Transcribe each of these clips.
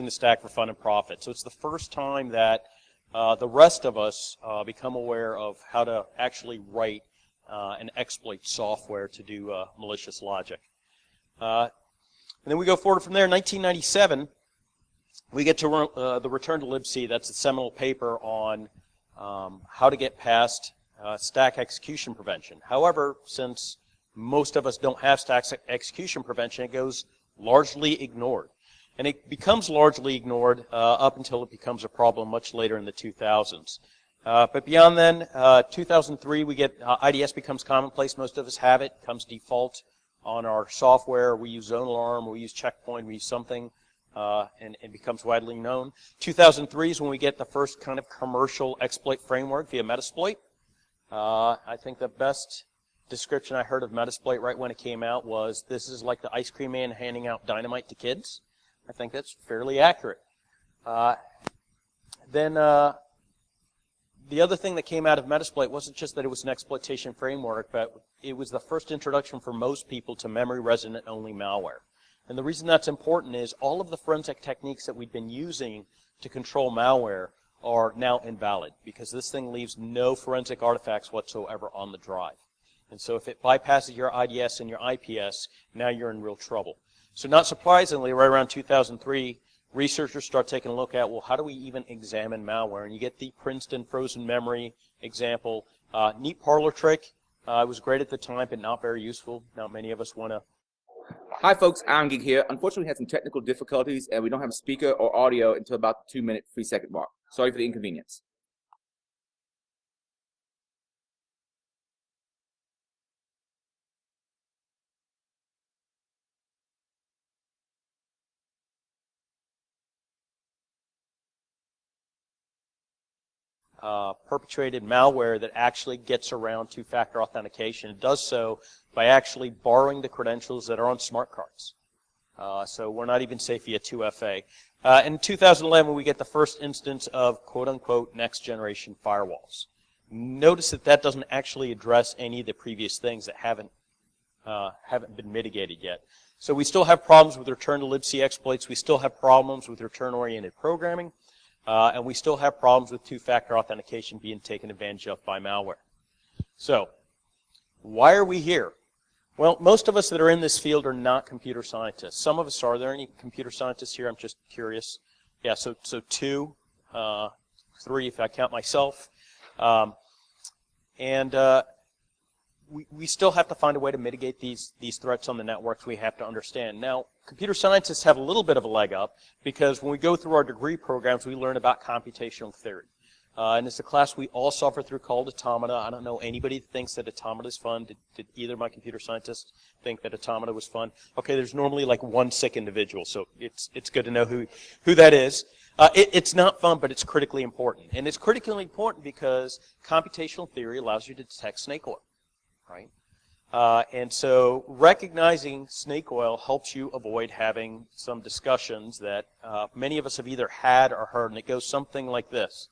the stack for fun and profit. So it's the first time that the rest of us become aware of how to actually write and exploit software to do malicious logic. And then we go forward from there. In 1997, we get to the Return to libc. That's a seminal paper on how to get past stack execution prevention. However, since most of us don't have stack execution prevention, it goes largely ignored. And it becomes largely ignored up until it becomes a problem much later in the 2000s. But beyond then, 2003, we get IDS becomes commonplace. Most of us have it. Comes default on our software. We use Zone Alarm, we use Checkpoint, we use something, and it becomes widely known. 2003 is when we get the first kind of commercial exploit framework via Metasploit. I think the best description I heard of Metasploit right when it came out was, this is like the ice cream man handing out dynamite to kids. I think that's fairly accurate. Then the other thing that came out of Metasploit wasn't just that it was an exploitation framework, but it was the first introduction for most people to memory resident only malware. And the reason that's important is all of the forensic techniques that we've been using to control malware are now invalid, because this thing leaves no forensic artifacts whatsoever on the drive. And so if it bypasses your IDS and your IPS, now you're in real trouble. So not surprisingly, right around 2003, researchers start taking a look at, well, how do we even examine malware? And you get the Princeton frozen memory example. Neat parlor trick. It was great at the time, but not very useful. Not many of us want to. Hi, folks. Haranguing here. Unfortunately, we had some technical difficulties, and we don't have a speaker or audio until about the 2-minute, 3-second mark. Sorry for the inconvenience. Perpetrated malware that actually gets around two-factor authentication. It does so by actually borrowing the credentials that are on smart cards. So we're not even safe via 2FA. In 2011, we get the first instance of quote-unquote next-generation firewalls. Notice that that doesn't actually address any of the previous things that haven't been mitigated yet. So we still have problems with return to libc exploits. We still have problems with return-oriented programming. And we still have problems with two-factor authentication being taken advantage of by malware. So, why are we here? Well, most of us that are in this field are not computer scientists. Some of us are. Are there any computer scientists here? I'm just curious. Yeah, so 2, 3 if I count myself. We still have to find a way to mitigate these threats on the networks. We have to understand. Now, computer scientists have a little bit of a leg up, because when we go through our degree programs, we learn about computational theory. And it's a class we all suffer through called Automata. I don't know anybody that thinks that Automata is fun. Did either of my computer scientists think that Automata was fun? Okay, there's normally like one sick individual, so it's good to know who that is. It's not fun, but it's critically important. And it's critically important because computational theory allows you to detect snake oil. Right? And so recognizing snake oil helps you avoid having some discussions that many of us have either had or heard, and it goes something like this.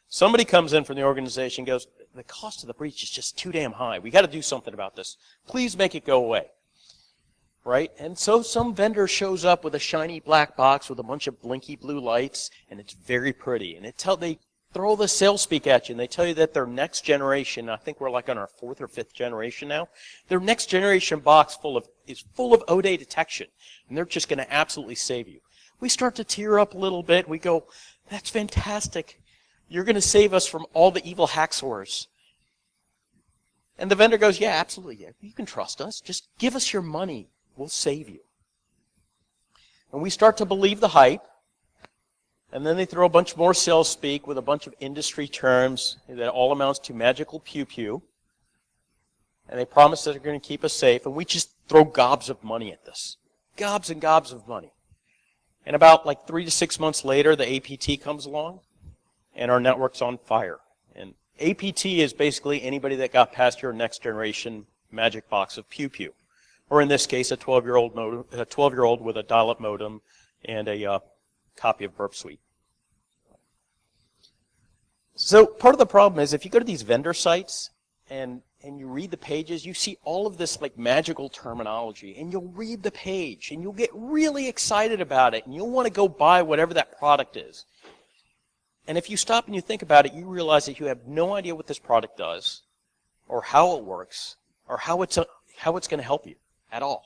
Somebody comes in from the organization and goes, the cost of the breach is just too damn high. We got to do something about this. Please make it go away. Right? And so some vendor shows up with a shiny black box with a bunch of blinky blue lights, and it's very pretty. And they throw the sales speak at you, and they tell you that their next generation, I think we're like on our 4th or 5th generation now, their next generation box is full of ODay detection, and they're just going to absolutely save you. We start to tear up a little bit. We go, that's fantastic. You're going to save us from all the evil hacksaws. And the vendor goes, yeah, absolutely. Yeah. You can trust us. Just give us your money. We'll save you. And we start to believe the hype. And then they throw a bunch more sales speak with a bunch of industry terms that all amounts to magical pew-pew. And they promise that they're going to keep us safe. And we just throw gobs of money at this. Gobs and gobs of money. And about like 3 to 6 months later, the APT comes along, and our network's on fire. And APT is basically anybody that got past your next generation magic box of pew-pew. Or in this case, a 12-year-old with a dial-up modem and a copy of Burp Suite. So part of the problem is if you go to these vendor sites and and you read the pages, you see all of this like magical terminology, and you'll read the page, and you'll get really excited about it, and you'll want to go buy whatever that product is. And if you stop and you think about it, you realize that you have no idea what this product does, or how it works, or how it's going to help you at all.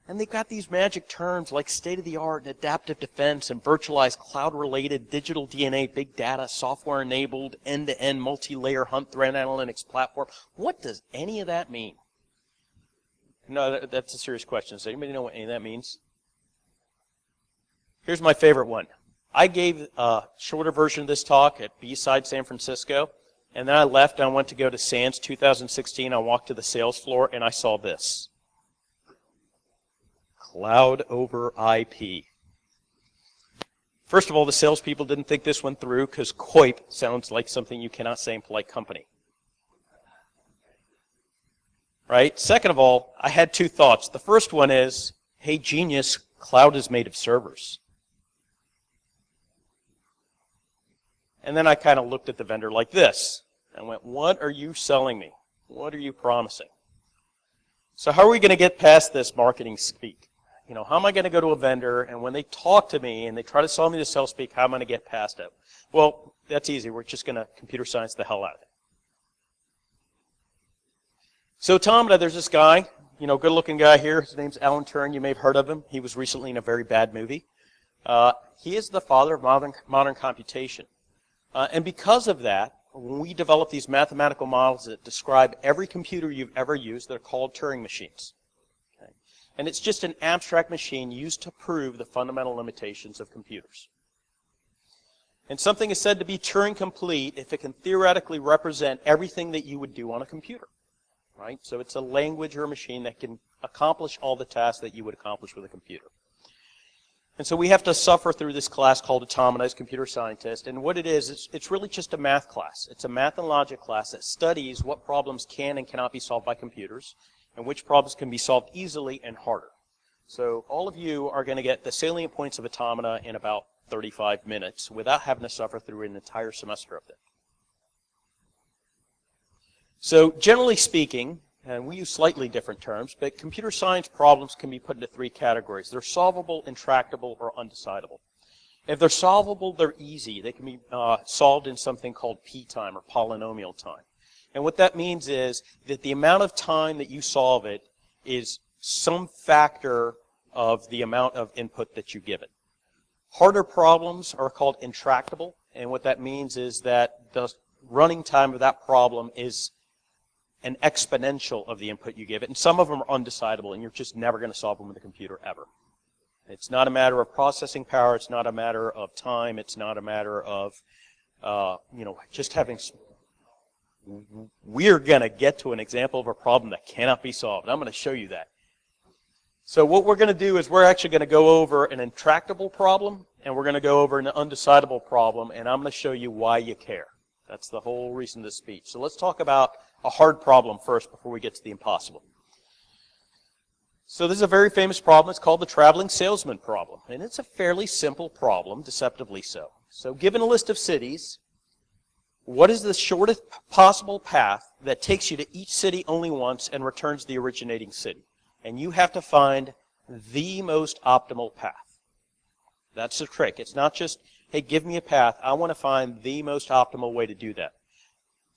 And they've got these magic terms like state-of-the-art and adaptive defense and virtualized cloud-related digital DNA, big data, software-enabled, end-to-end multi-layer hunt threat analytics platform. What does any of that mean? No, that's a serious question. Does anybody know what any of that means? Here's my favorite one. I gave a shorter version of this talk at B-Side San Francisco, and then I left and I went to go to SANS 2016. I walked to the sales floor and I saw this. Cloud over IP. First of all, the salespeople didn't think this one through because COIP sounds like something you cannot say in polite company. Right? Second of all, I had two thoughts. The first one is, hey, genius, cloud is made of servers. And then I kind of looked at the vendor like this and went, what are you selling me? What are you promising? So how are we going to get past this marketing speak? You know, how am I going to go to a vendor, and when they talk to me and they try to sell me the sales speak, how am I going to get past it? Well, that's easy. We're just going to computer science the hell out of it. So Automata, there's this guy, you know, good-looking guy here. His name's Alan Turing. You may have heard of him. He was recently in a very bad movie. He is the father of modern computation. And because of that, when we develop these mathematical models that describe every computer you've ever used, they're called Turing machines. Okay? And it's just an abstract machine used to prove the fundamental limitations of computers. And something is said to be Turing complete if it can theoretically represent everything that you would do on a computer. Right? So it's a language or a machine that can accomplish all the tasks that you would accomplish with a computer. And so we have to suffer through this class called Automata as computer scientist. And what it is, it's really just a math class. It's a math and logic class that studies what problems can and cannot be solved by computers and which problems can be solved easily and harder. So all of you are going to get the salient points of Automata in about 35 minutes without having to suffer through an entire semester of it. So generally speaking, and we use slightly different terms, but computer science problems can be put into three categories. They're solvable, intractable, or undecidable. If they're solvable, they're easy. They can be solved in something called p-time or polynomial time. And what that means is that the amount of time that you solve it is some factor of the amount of input that you give it. Harder problems are called intractable, and what that means is that the running time of that problem is an exponential of the input you give it, and some of them are undecidable, and you're just never going to solve them with a computer ever. It's not a matter of processing power, it's not a matter of time, it's not a matter of, just having... We're going to get to an example of a problem that cannot be solved. I'm going to show you that. So what we're going to do is we're actually going to go over an intractable problem, and we're going to go over an undecidable problem, and I'm going to show you why you care. That's the whole reason of this speech. So let's talk about a hard problem first before we get to the impossible. So this is a very famous problem. It's called the traveling salesman problem. And it's a fairly simple problem, deceptively so. So given a list of cities, what is the shortest possible path that takes you to each city only once and returns the originating city? And you have to find the most optimal path. That's the trick. It's not just, hey, give me a path. I want to find the most optimal way to do that.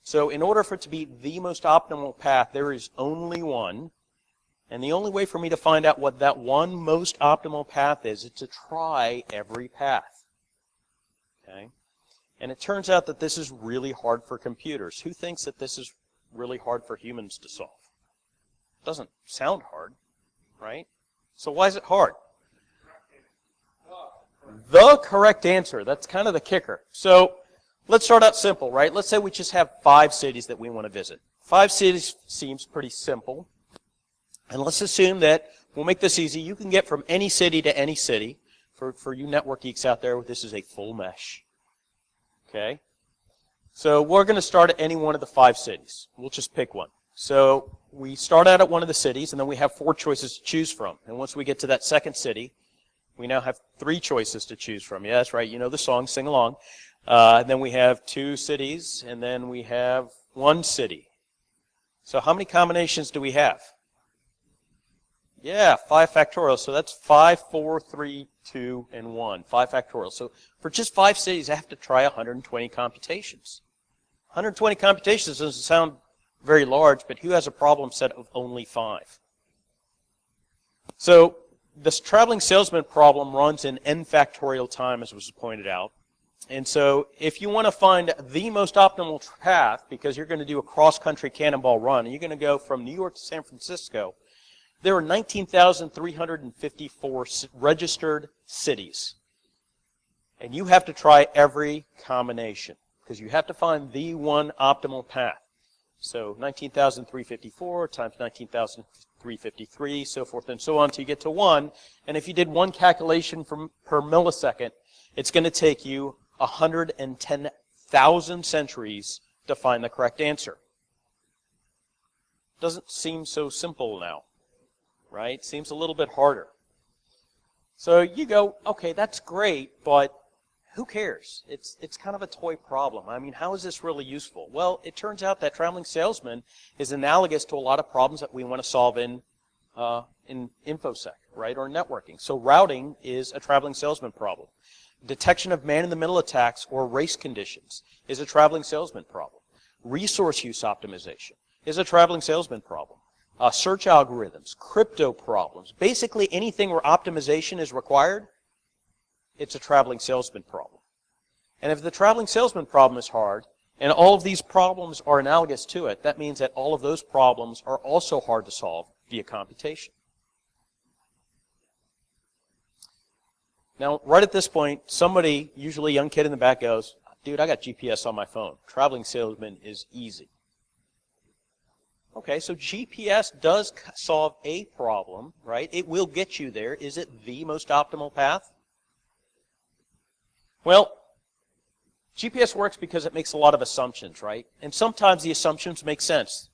So in order for it to be the most optimal path, there is only one. And the only way for me to find out what that one most optimal path is to try every path. Okay? And it turns out that this is really hard for computers. Who thinks that this is really hard for humans to solve? It doesn't sound hard, right? So why is it hard? The correct answer. That's kind of the kicker. So let's start out simple, right? Let's say we just have 5 cities that we want to visit. 5 cities seems pretty simple. And let's assume that, we'll make this easy, you can get from any city to any city. For you network geeks out there, this is a full mesh. Okay? So we're going to start at any one of the 5 cities. We'll just pick one. So we start out at one of the cities, and then we have 4 choices to choose from. And once we get to that second city, we now have 3 choices to choose from. Yeah, that's right. You know the song, sing along. And then we have 2 cities, and then we have 1 city. So how many combinations do we have? Yeah, 5 factorial. So that's 5, 4, 3, 2, and 1. 5 factorial. So for just 5 cities, I have to try 120 computations. 120 computations doesn't sound very large, but who has a problem set of only 5? So this traveling salesman problem runs in n factorial time, as was pointed out. And so if you want to find the most optimal path, because you're going to do a cross-country cannonball run, and you're going to go from New York to San Francisco, there are 19,354 registered cities. And you have to try every combination, because you have to find the one optimal path. So 19,354 times 19,353, so forth and so on, until you get to 1. And if you did one calculation per millisecond, it's going to take you 110,000 centuries to find the correct answer. Doesn't seem so simple now, right? Seems a little bit harder. So you go, okay, that's great, but who cares? It's kind of a toy problem. I mean, how is this really useful? Well, it turns out that traveling salesman is analogous to a lot of problems that we want to solve in InfoSec, right, or networking. So routing is a traveling salesman problem. Detection of man-in-the-middle attacks or race conditions is a traveling salesman problem. Resource use optimization is a traveling salesman problem. Search algorithms, crypto problems, basically anything where optimization is required, it's a traveling salesman problem. And if the traveling salesman problem is hard, and all of these problems are analogous to it, that means that all of those problems are also hard to solve via computation. Now, right at this point, somebody, usually a young kid in the back, goes, dude, I got GPS on my phone. Traveling salesman is easy. Okay, so GPS does solve a problem, right? It will get you there. Is it the most optimal path? Well, GPS works because it makes a lot of assumptions, right? And sometimes the assumptions make sense.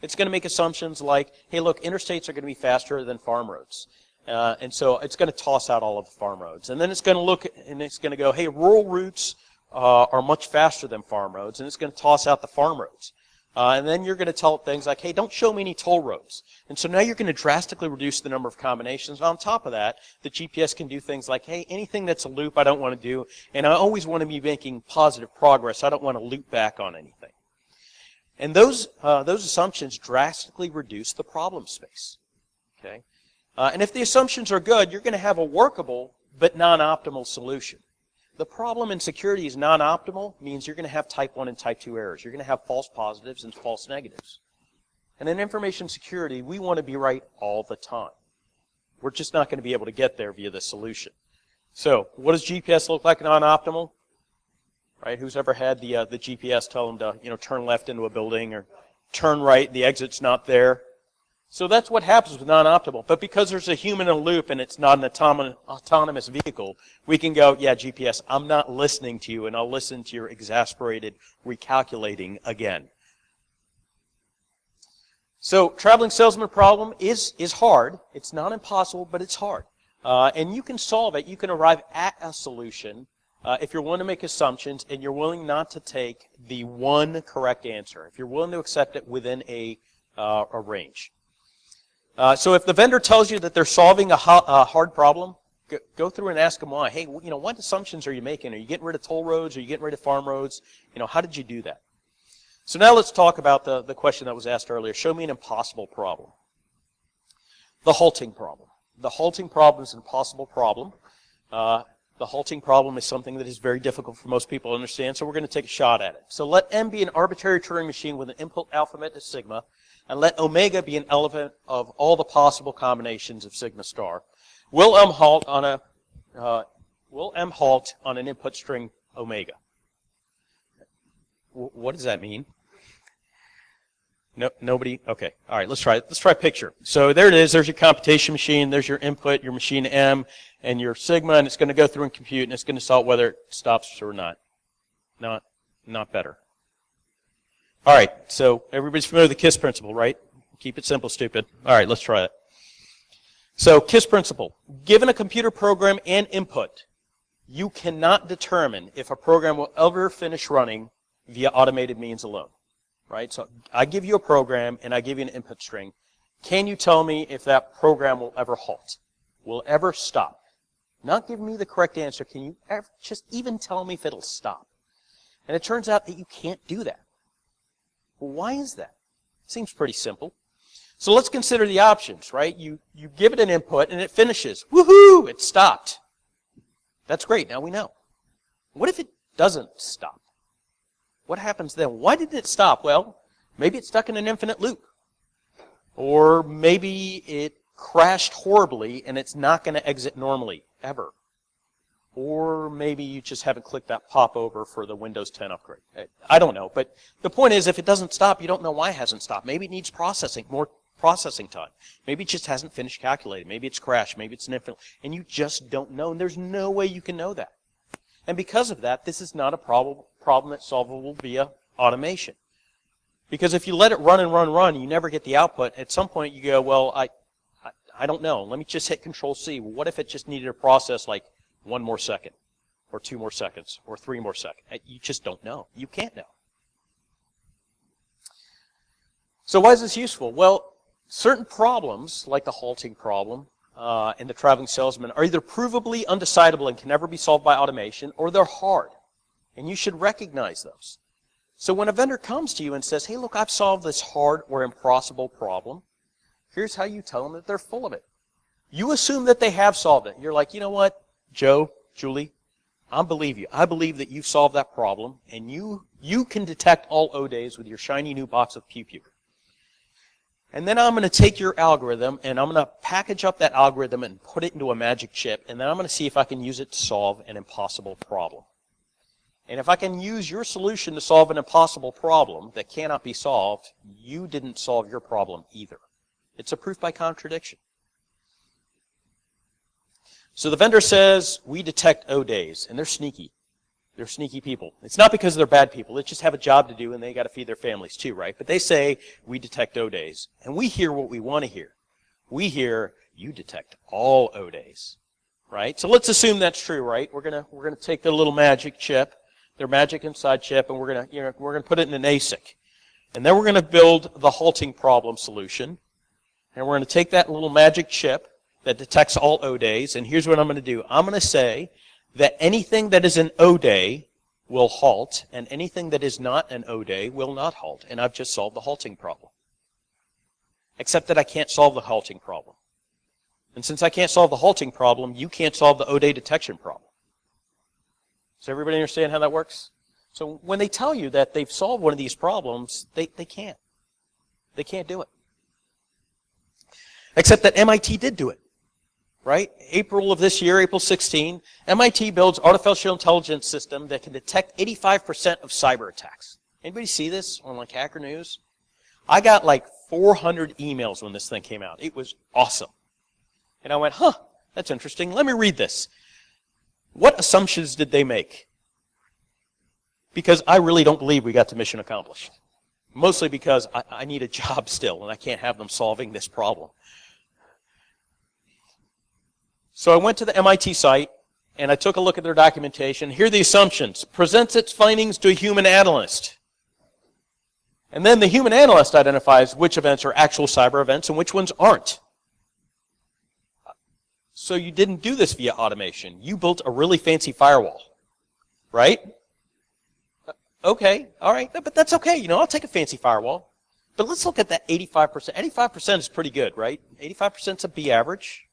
It's going to make assumptions like, hey, look, interstates are going to be faster than farm roads. And so it's going to toss out all of the farm roads. And then it's going to look and it's going to go, hey, rural routes are much faster than farm roads. And it's going to toss out the farm roads. And then you're going to tell it things like, hey, don't show me any toll roads. And so now you're going to drastically reduce the number of combinations. And on top of that, the GPS can do things like, hey, anything that's a loop I don't want to do. And I always want to be making positive progress. I don't want to loop back on anything. And those assumptions drastically reduce the problem space. Okay? And if the assumptions are good, you're going to have a workable but non-optimal solution. The problem in security is non-optimal means you're going to have type 1 and type 2 errors. You're going to have false positives and false negatives. And in information security, we want to be right all the time. We're just not going to be able to get there via the solution. So what does GPS look like non-optimal? Right? Who's ever had the GPS tell them to, turn left into a building or turn right, the exit's not there? So that's what happens with non-optimal. But because there's a human in a loop and it's not an autonomous vehicle, we can go, yeah, GPS, I'm not listening to you, and I'll listen to your exasperated recalculating again. So traveling salesman problem is hard. It's not impossible, but it's hard. And you can solve it. You can arrive at a solution if you're willing to make assumptions and you're willing not to take the one correct answer. If you're willing to accept it within a range. So if the vendor tells you that they're solving a hard problem, go through and ask them why. Hey, what assumptions are you making? Are you getting rid of toll roads? Are you getting rid of farm roads? How did you do that? So now let's talk about the question that was asked earlier. Show me an impossible problem. The halting problem. The halting problem is an impossible problem. The halting problem is something that is very difficult for most people to understand, so we're going to take a shot at it. So let M be an arbitrary Turing machine with an input alphabet to sigma, and let omega be an element of all the possible combinations of sigma star. Will M halt on an input string omega? What does that mean? No, nobody? Okay. All right, let's try it. Let's try picture. So there it is. There's your computation machine. There's your input, your machine M, and your sigma, and it's going to go through and compute, and it's going to solve whether it stops or not. Not better. All right, so everybody's familiar with the KISS principle, right? Keep it simple, stupid. All right, let's try it. So KISS principle. Given a computer program and input, you cannot determine if a program will ever finish running via automated means alone. right? So I give you a program and I give you an input string. Can you tell me if that program will ever halt? Will ever stop? Not give me the correct answer. Can you ever just even tell me if it'll stop? And it turns out that you can't do that. Well, why is that? Seems pretty simple. So let's consider the options, right? You give it an input and it finishes. Woohoo! It stopped. That's great. Now we know. What if it doesn't stop? What happens then? Why did it stop? Well, maybe it's stuck in an infinite loop. Or maybe it crashed horribly and it's not going to exit normally, ever. Or maybe you just haven't clicked that popover for the Windows 10 upgrade. I don't know. But the point is, if it doesn't stop, you don't know why it hasn't stopped. Maybe it needs processing, more processing time. Maybe it just hasn't finished calculating. Maybe it's crashed. Maybe it's an infinite. And you just don't know. And there's no way you can know that. And because of that, this is not a problem that's solvable via automation. Because if you let it run and run and run, you never get the output. At some point, you go, well, I don't know. Let me just hit Control-C. Well, what if it just needed to process like 1 more second, or 2 more seconds, or 3 more seconds? You just don't know. You can't know. So why is this useful? Well, certain problems, like the halting problem and the traveling salesman, are either provably undecidable and can never be solved by automation, or they're hard. And you should recognize those. So when a vendor comes to you and says, hey, look, I've solved this hard or impossible problem, here's how you tell them that they're full of it. You assume that they have solved it. You're like, you know what, Joe, Julie, I believe you. I believe that you've solved that problem, and you can detect all O days with your shiny new box of Pew Pew. And then I'm going to take your algorithm, and I'm going to package up that algorithm and put it into a magic chip, and then I'm going to see if I can use it to solve an impossible problem. And if I can use your solution to solve an impossible problem that cannot be solved, you didn't solve your problem either. It's a proof by contradiction. So the vendor says, we detect O days, and they're sneaky. They're sneaky people. It's not because they're bad people. They just have a job to do, and they got to feed their families too, right? But they say, we detect O days. And we hear what we want to hear. We hear, you detect all O days, right? So let's assume that's true, right? We're gonna take their little magic chip, their magic inside chip, and we're gonna put it in an ASIC. And then we're gonna build the halting problem solution. And we're gonna take that little magic chip that detects all O days, and here's what I'm going to do. I'm going to say that anything that is an O day will halt, and anything that is not an O day will not halt, and I've just solved the halting problem. Except that I can't solve the halting problem. And since I can't solve the halting problem, you can't solve the O day detection problem. Does everybody understand how that works? So when they tell you that they've solved one of these problems, they can't. They can't do it. Except that MIT did do it. Right? April of this year, April 16, MIT builds artificial intelligence system that can detect 85% of cyber attacks. Anybody see this on like Hacker News? I got like 400 emails when this thing came out. It was awesome. And I went, huh, that's interesting. Let me read this. What assumptions did they make? Because I really don't believe we got the mission accomplished. Mostly because I need a job still, and I can't have them solving this problem. So I went to the MIT site, and I took a look at their documentation. Here are the assumptions. Presents its findings to a human analyst. And then the human analyst identifies which events are actual cyber events and which ones aren't. So you didn't do this via automation. You built a really fancy firewall, right? Okay, all right, but that's okay. You know, I'll take a fancy firewall. But let's look at that 85%. 85% is pretty good, right? 85% is a B average.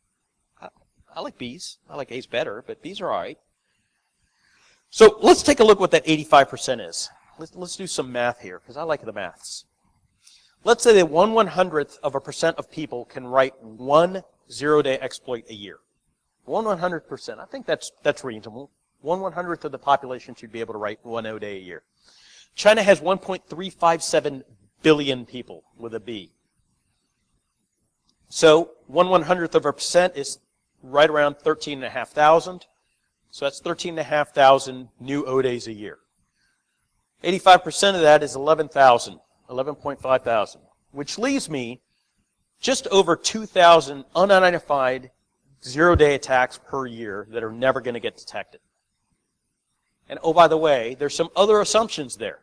I like B's. I like A's better, but B's are all right. So let's take a look what that 85% is. Let's do some math here, because I like the maths. Let's say that 1/100th% of people can write one zero-day exploit a year. 1/100%. I think that's reasonable. 1/100th of the population should be able to write one O-day a year. China has 1.357 billion people with a B. So 1/100th% is right around 13,500. So that's 13,500 new O-days a year. 85% of that is 11,000, 11,500, which leaves me just over 2,000 unidentified zero-day attacks per year that are never going to get detected. And oh, by the way, there's some other assumptions there.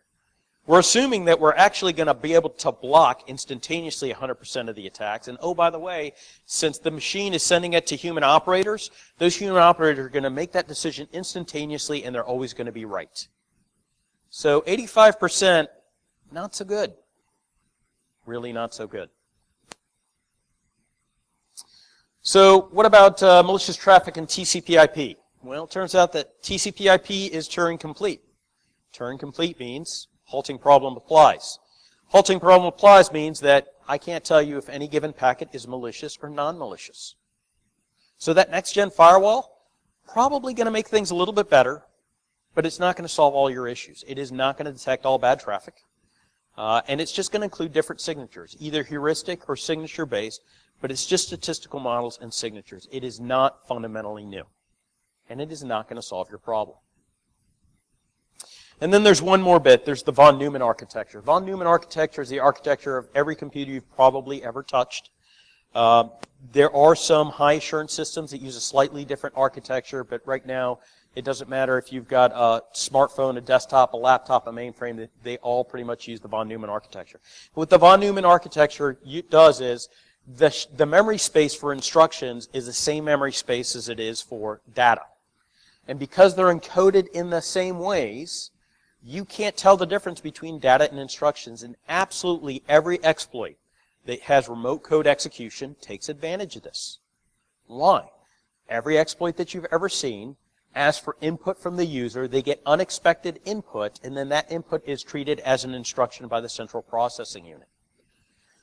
We're assuming that we're actually going to be able to block instantaneously 100% of the attacks. And oh, by the way, since the machine is sending it to human operators, those human operators are going to make that decision instantaneously, and they're always going to be right. So 85%, not so good. Really not so good. So what about malicious traffic and TCP/IP? Well, it turns out that TCP/IP is Turing complete. Turing complete means halting problem applies. Halting problem applies means that I can't tell you if any given packet is malicious or non-malicious. So that next-gen firewall, probably going to make things a little bit better, but it's not going to solve all your issues. It is not going to detect all bad traffic. And it's just going to include different signatures, either heuristic or signature-based, but it's just statistical models and signatures. It is not fundamentally new. And it is not going to solve your problem. And then there's one more bit. There's the von Neumann architecture. Von Neumann architecture is the architecture of every computer you've probably ever touched. There are some high assurance systems that use a slightly different architecture, but right now it doesn't matter if you've got a smartphone, a desktop, a laptop, a mainframe, they all pretty much use the von Neumann architecture. What the von Neumann architecture does is the memory space for instructions is the same memory space as it is for data. And because they're encoded in the same ways, you can't tell the difference between data and instructions, and absolutely every exploit that has remote code execution takes advantage of this. Why? Every exploit that you've ever seen asks for input from the user, they get unexpected input, and then that input is treated as an instruction by the central processing unit.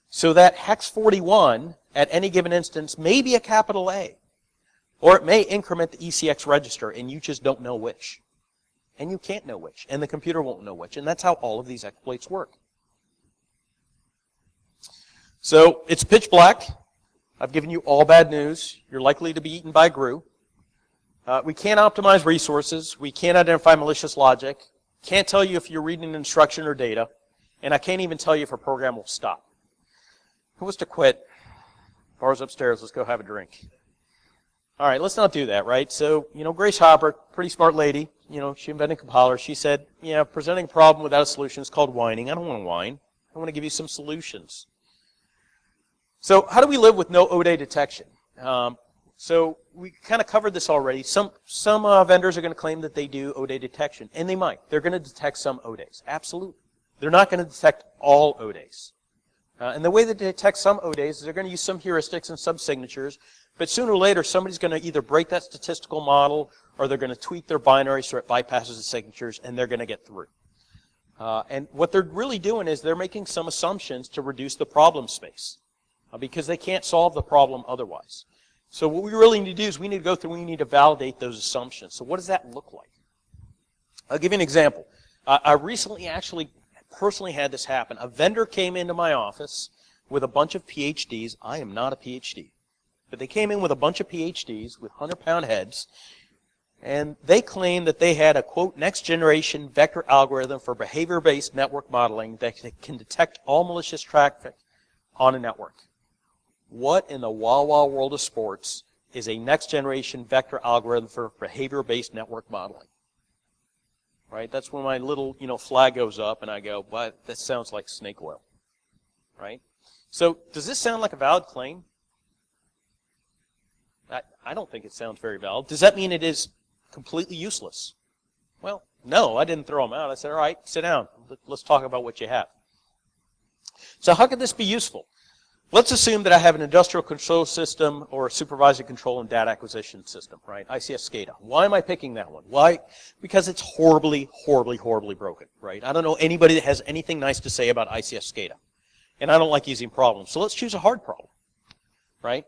So that hex 41 at any given instance may be a capital A, or it may increment the ECX register, and you just don't know which. And you can't know which, and the computer won't know which, and that's how all of these exploits work. So it's pitch black. I've given you all bad news. You're likely to be eaten by GRU. We can't optimize resources. We can't identify malicious logic. Can't tell you if you're reading an instruction or data, and I can't even tell you if a program will stop. Who wants to quit? Bar's upstairs. Let's go have a drink. All right, let's not do that, right? So, Grace Hopper, pretty smart lady, she invented compiler. She said, presenting a problem without a solution is called whining. I don't want to whine. I want to give you some solutions. So how do we live with no ODay detection? So we kind of covered this already. Some vendors are going to claim that they do ODay detection, and they might. They're going to detect some ODays. Absolutely. They're not going to detect all ODays. And the way that they detect some ODays is they're going to use some heuristics and some signatures, but sooner or later somebody's going to either break that statistical model or they're going to tweak their binary so it bypasses the signatures, and they're going to get through. And what they're really doing is they're making some assumptions to reduce the problem space because they can't solve the problem otherwise. So what we really need to do is we need to go through and we need to validate those assumptions. So what does that look like? I'll give you an example. I recently actually personally had this happen. A vendor came into my office with a bunch of PhDs. I am not a PhD. But they came in with a bunch of PhDs with 100-pound heads, and they claimed that they had a, quote, next-generation vector algorithm for behavior-based network modeling that can detect all malicious traffic on a network. What in the wild world of sports is a next-generation vector algorithm for behavior-based network modeling? Right? That's when my little, flag goes up, and I go, well, that sounds like snake oil. Right? So does this sound like a valid claim? I don't think it sounds very valid. Does that mean it is completely useless? Well, no, I didn't throw them out. I said, all right, sit down. Let's talk about what you have. So how could this be useful? Let's assume that I have an industrial control system or a supervisory control and data acquisition system, right? ICS SCADA. Why am I picking that one? Why? Because it's horribly, horribly, horribly broken, right? I don't know anybody that has anything nice to say about ICS SCADA. And I don't like using problems. So let's choose a hard problem, right?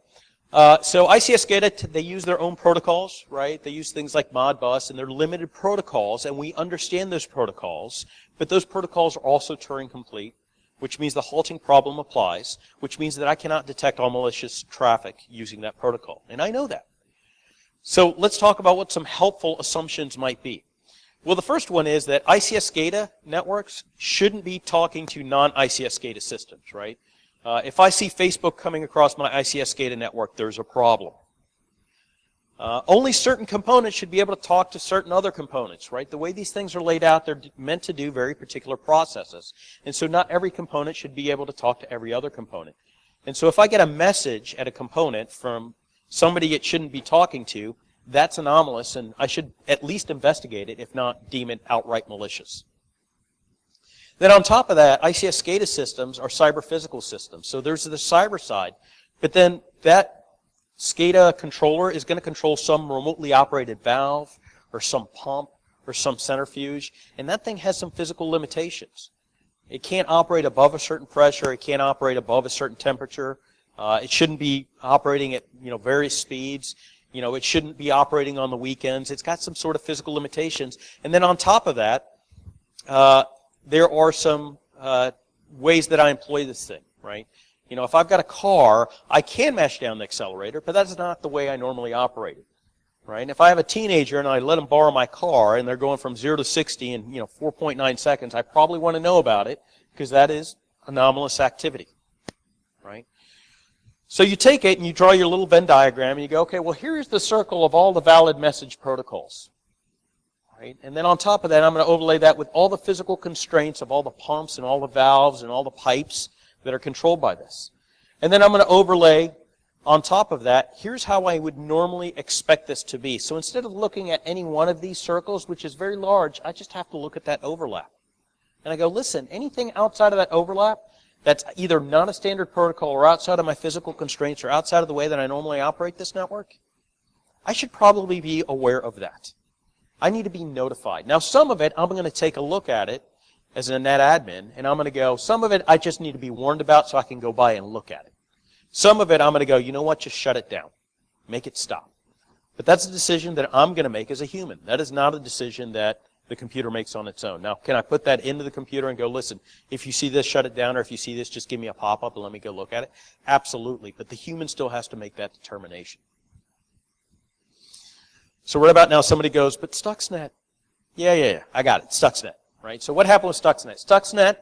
So ICS SCADA, they use their own protocols, right? They use things like Modbus, and they're limited protocols, and we understand those protocols, but those protocols are also Turing complete, which means the halting problem applies, which means that I cannot detect all malicious traffic using that protocol. And I know that. So let's talk about what some helpful assumptions might be. Well, the first one is that ICS SCADA networks shouldn't be talking to non-ICS SCADA systems, right? If I see Facebook coming across my ICS SCADA network, there's a problem. Only certain components should be able to talk to certain other components, right? The way these things are laid out, they're meant to do very particular processes. And so not every component should be able to talk to every other component. And so if I get a message at a component from somebody it shouldn't be talking to, that's anomalous, and I should at least investigate it, if not deem it outright malicious. Then on top of that, ICS SCADA systems are cyber-physical systems. So there's the cyber side, but then that SCADA controller is going to control some remotely operated valve or some pump or some centrifuge, and that thing has some physical limitations. It can't operate above a certain pressure. It can't operate above a certain temperature. It shouldn't be operating at various speeds. It shouldn't be operating on the weekends. It's got some sort of physical limitations. And then on top of that, there are some ways that I employ this thing, right? If I've got a car, I can mash down the accelerator, but that's not the way I normally operate it, right? And if I have a teenager and I let them borrow my car and they're going from 0 to 60 in 4.9 seconds, I probably want to know about it because that is anomalous activity, right? So you take it and you draw your little Venn diagram and you go, okay, well, here's the circle of all the valid message protocols, right? And then on top of that, I'm going to overlay that with all the physical constraints of all the pumps and all the valves and all the pipes that are controlled by this. And then I'm going to overlay on top of that, here's how I would normally expect this to be. So instead of looking at any one of these circles, which is very large, I just have to look at that overlap. And I go, listen, anything outside of that overlap that's either not a standard protocol or outside of my physical constraints or outside of the way that I normally operate this network, I should probably be aware of that. I need to be notified. Now, some of it, I'm going to take a look at it as a net admin, and I'm going to go, some of it I just need to be warned about so I can go by and look at it. Some of it I'm going to go, you know what, just shut it down. Make it stop. But that's a decision that I'm going to make as a human. That is not a decision that the computer makes on its own. Now, can I put that into the computer and go, listen, if you see this, shut it down, or if you see this, just give me a pop-up and let me go look at it? Absolutely, but the human still has to make that determination. So what about now somebody goes, but Stuxnet? Yeah, I got it, Stuxnet. Right? So what happened with Stuxnet? Stuxnet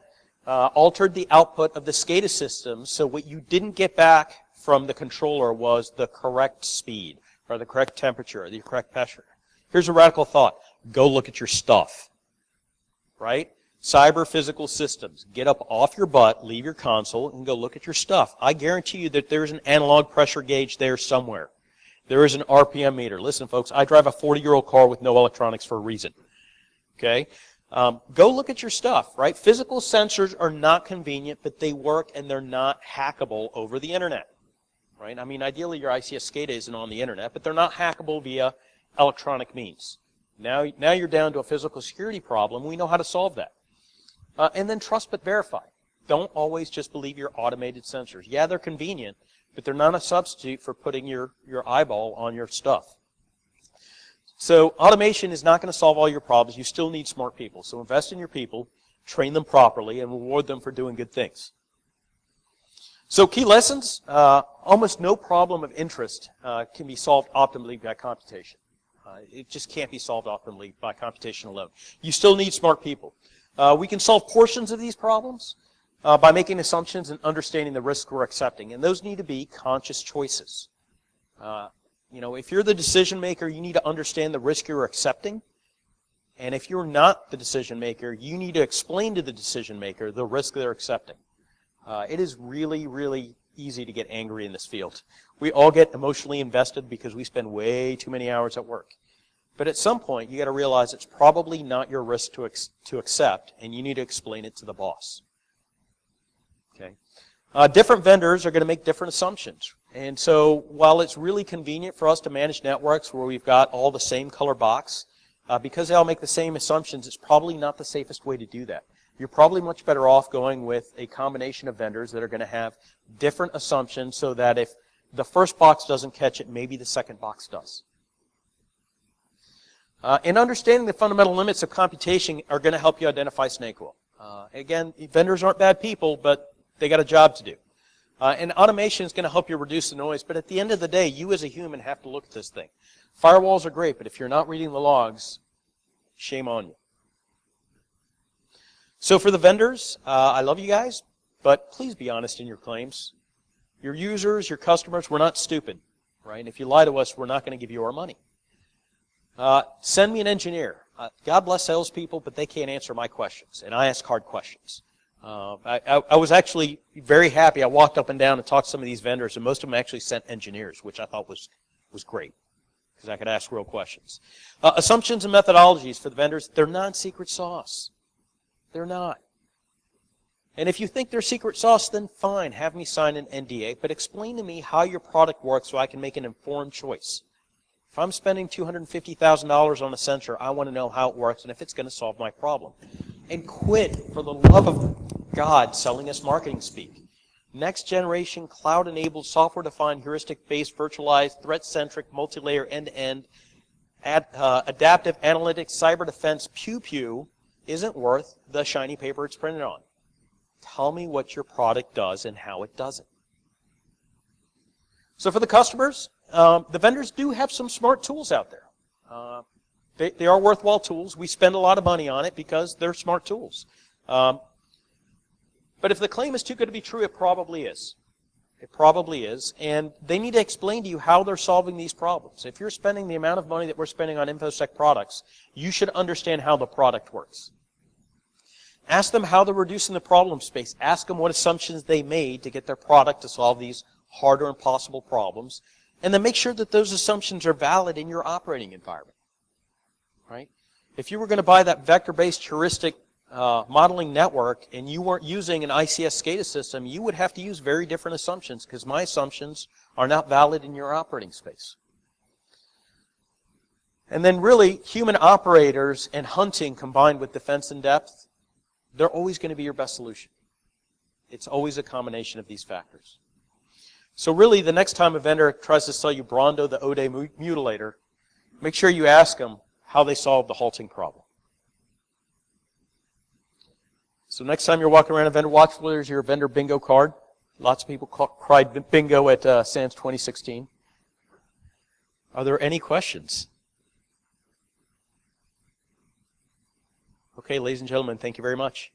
altered the output of the SCADA system, so what you didn't get back from the controller was the correct speed, or the correct temperature, or the correct pressure. Here's a radical thought. Go look at your stuff. Right? Cyber physical systems. Get up off your butt, leave your console, and go look at your stuff. I guarantee you that there's an analog pressure gauge there somewhere. There is an RPM meter. Listen, folks, I drive a 40-year-old car with no electronics for a reason. Okay? Go look at your stuff, right? Physical sensors are not convenient, but they work and they're not hackable over the internet, right? I mean, ideally your ICS SCADA isn't on the internet, but they're not hackable via electronic means. Now you're down to a physical security problem. We know how to solve that. And then trust but verify. Don't always just believe your automated sensors. Yeah, they're convenient, but they're not a substitute for putting your eyeball on your stuff. So automation is not going to solve all your problems. You still need smart people. So invest in your people, train them properly, and reward them for doing good things. So key lessons, almost no problem of interest can be solved optimally by computation. It just can't be solved optimally by computation alone. You still need smart people. We can solve portions of these problems by making assumptions and understanding the risks we're accepting. And those need to be conscious choices. If you're the decision maker, you need to understand the risk you're accepting. And if you're not the decision maker, you need to explain to the decision maker the risk they're accepting. It is really, really easy to get angry in this field. We all get emotionally invested because we spend way too many hours at work. But at some point, you got to realize it's probably not your risk to accept, and you need to explain it to the boss. Okay. Different vendors are going to make different assumptions. And so while it's really convenient for us to manage networks where we've got all the same color box, because they all make the same assumptions, it's probably not the safest way to do that. You're probably much better off going with a combination of vendors that are going to have different assumptions so that if the first box doesn't catch it, maybe the second box does. And understanding the fundamental limits of computation are going to help you identify snake oil. Again, vendors aren't bad people, but they got a job to do. And automation is going to help you reduce the noise, but at the end of the day, you as a human have to look at this thing. Firewalls are great, but if you're not reading the logs, shame on you. So for the vendors, I love you guys, but please be honest in your claims. Your users, your customers, we're not stupid, right? And if you lie to us, we're not going to give you our money. Send me an engineer. God bless salespeople, but they can't answer my questions, and I ask hard questions. I was actually very happy. I walked up and down and talked to some of these vendors, and most of them actually sent engineers, which I thought was great, because I could ask real questions. Assumptions and methodologies for the vendors, they're non-secret sauce. They're not. And if you think they're secret sauce, then fine, have me sign an NDA, but explain to me how your product works so I can make an informed choice. If I'm spending $250,000 on a sensor, I want to know how it works and if it's going to solve my problem. And quit, for the love of God, selling us marketing speak. Next generation, cloud-enabled, software-defined, heuristic-based, virtualized, threat-centric, multi-layer, end-to-end, adaptive analytics, cyber defense, pew-pew isn't worth the shiny paper it's printed on. Tell me what your product does and how it does it. So for the customers, the vendors do have some smart tools out there. They are worthwhile tools. We spend a lot of money on it because they're smart tools. But if the claim is too good to be true, it probably is. It probably is. And they need to explain to you how they're solving these problems. If you're spending the amount of money that we're spending on InfoSec products, you should understand how the product works. Ask them how they're reducing the problem space. Ask them what assumptions they made to get their product to solve these hard or impossible problems. And then make sure that those assumptions are valid in your operating environment. Right? If you were going to buy that vector-based heuristic modeling network and you weren't using an ICS SCADA system, you would have to use very different assumptions because my assumptions are not valid in your operating space. And then really, human operators and hunting combined with defense in depth, they're always going to be your best solution. It's always a combination of these factors. So really, the next time a vendor tries to sell you Brondo, the Ode mutilator, make sure you ask them how they solved the halting problem. So next time you're walking around a vendor watch, there's your vendor bingo card. Lots of people cried bingo at SANS 2016. Are there any questions? Okay, ladies and gentlemen, thank you very much.